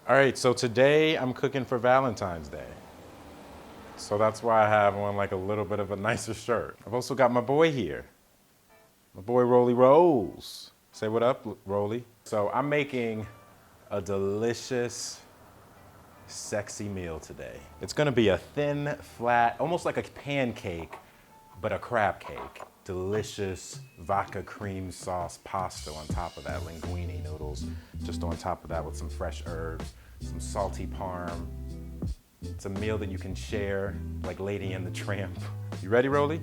All right, so today I'm cooking for Valentine's Day. So that's why I have on like a little bit of a nicer shirt. I've also got my boy here. My boy Rolly Rolls. Say what up, Rolly. So I'm making a delicious, sexy meal today. It's gonna be a thin, flat, almost like a pancake, but a crab cake. Delicious vodka cream sauce pasta on top of that, linguine noodles, just on top of that with some fresh herbs, some salty parm. It's a meal that you can share like Lady and the Tramp. You ready, Rolly?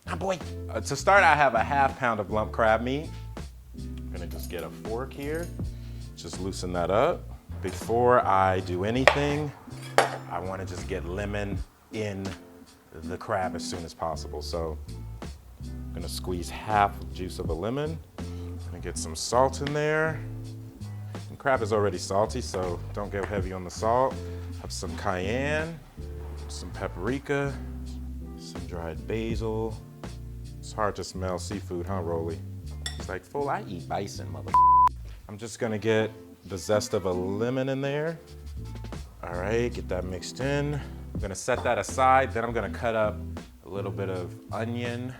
Ah, boy. To start, I have a ½ pound of lump crab meat. I'm gonna just get a fork here, just loosen that up. Before I do anything, I wanna just get lemon in the crab as soon as possible. So I'm gonna squeeze half the juice of a lemon. I'm gonna get some salt in there. And crab is already salty, so don't get heavy on the salt. Have some cayenne, some paprika, some dried basil. It's hard to smell seafood, huh, Rolly? He's like, fool, I eat bison, mother. I'm just gonna get the zest of a lemon in there. All right, get that mixed in. I'm gonna set that aside, then I'm gonna cut up a little bit of onion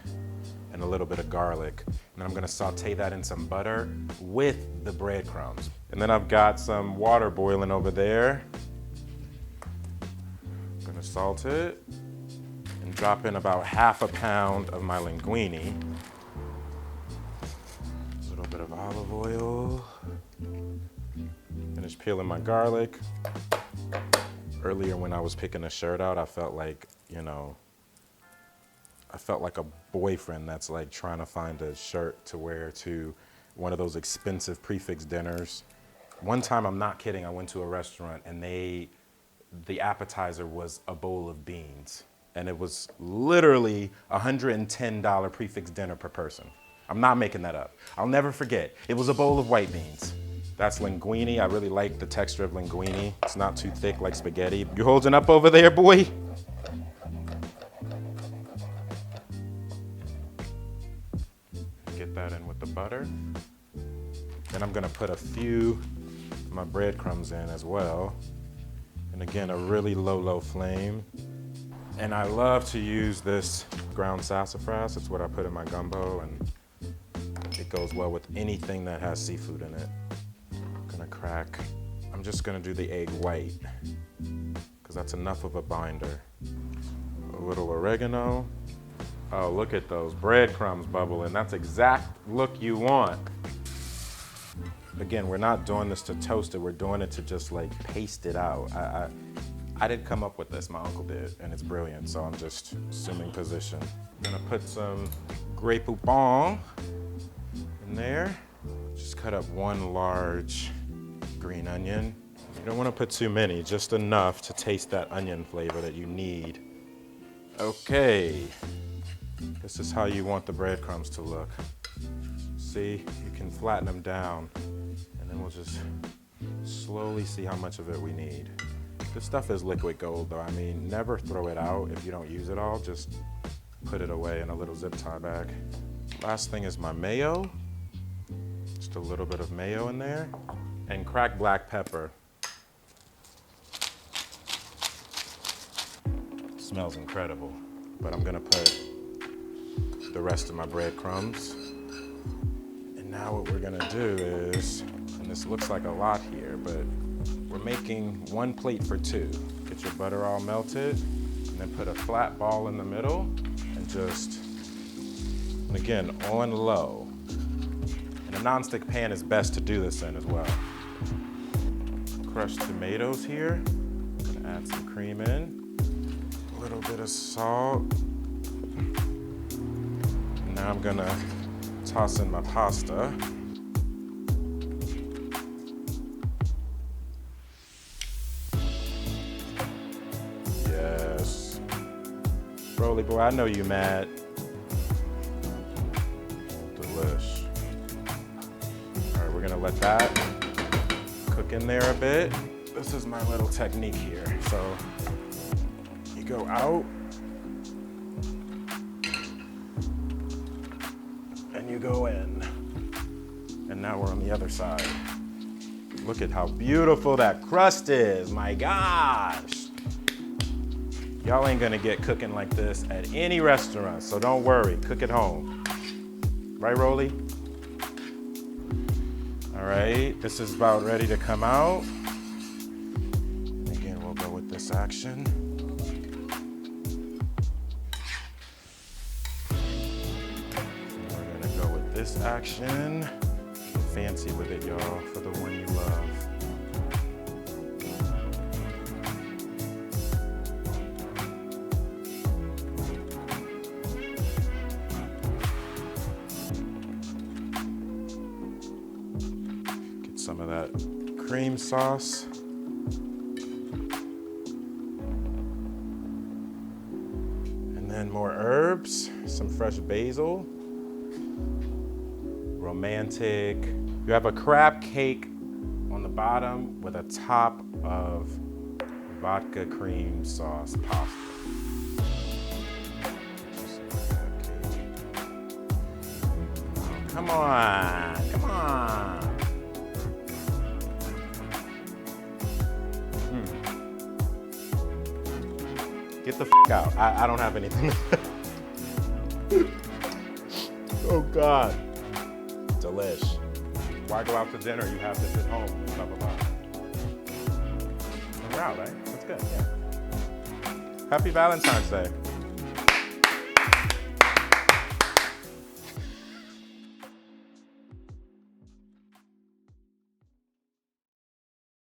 and a little bit of garlic. And I'm gonna saute that in some butter with the breadcrumbs. And then I've got some water boiling over there. I'm gonna salt it and drop in about ½ pound of my linguine. A little bit of olive oil. Finish peeling my garlic. Earlier when I was picking a shirt out, I felt like, I felt like a boyfriend that's like trying to find a shirt to wear to one of those expensive prefix dinners. One time, I'm not kidding, I went to a restaurant and the appetizer was a bowl of beans. And it was literally $110 prefix dinner per person. I'm not making that up. I'll never forget. It was a bowl of white beans. That's linguine. I really like the texture of linguine. It's not too thick like spaghetti. You holding up over there, boy? Get that in with the butter. Then I'm gonna put a few of my breadcrumbs in as well. And again, a really low flame. And I love to use this ground sassafras. It's what I put in my gumbo, and it goes well with anything that has seafood in it. Crack. I'm just gonna do the egg white because that's enough of a binder. A little oregano. Oh, look at those breadcrumbs bubbling. That's exact look you want. Again, we're not doing this to toast it. We're doing it to just like paste it out. I didn't come up with this. My uncle did, and it's brilliant. So I'm just assuming position. I'm gonna put some Grey Poupon in there. Just cut up one large green onion. You don't want to put too many, just enough to taste that onion flavor that you need. Okay, this is how you want the breadcrumbs to look. See, you can flatten them down, and then we'll just slowly see how much of it we need. This stuff is liquid gold though. I mean, never throw it out if you don't use it all, just put it away in a little zip tie bag. Last thing is my mayo. Just a little bit of mayo in there. And cracked black pepper. Smells incredible. But I'm gonna put the rest of my breadcrumbs. And now what we're gonna do is, and this looks like a lot here, but we're making one plate for two. Get your butter all melted, and then put a flat ball in the middle, and just, and again, on low. And a nonstick pan is best to do this in as well. Crushed tomatoes here. I'm gonna add some cream in. A little bit of salt. And now I'm gonna toss in my pasta. Yes. Rolly boy, I know you mad. Delish. All right, we're gonna let that cook in there a bit. This is my little technique here. So you go out and you go in. And now we're on the other side. Look at how beautiful that crust is, my gosh. Y'all ain't gonna get cooking like this at any restaurant, so don't worry, cook at home. Right, Rolly? All right, this is about ready to come out. And again, we'll go with this action. We're gonna go with this action. Get fancy with it, y'all, for the one you love. Some of that cream sauce. And then more herbs, some fresh basil. Romantic. You have a crab cake on the bottom with a top of vodka cream sauce pasta. Come on, come on. Get the f out. I don't have anything. Oh God. Delish. Why go out to dinner? You have this at home. Blah, blah, blah. We're out, right? That's good, yeah. Happy Valentine's Day.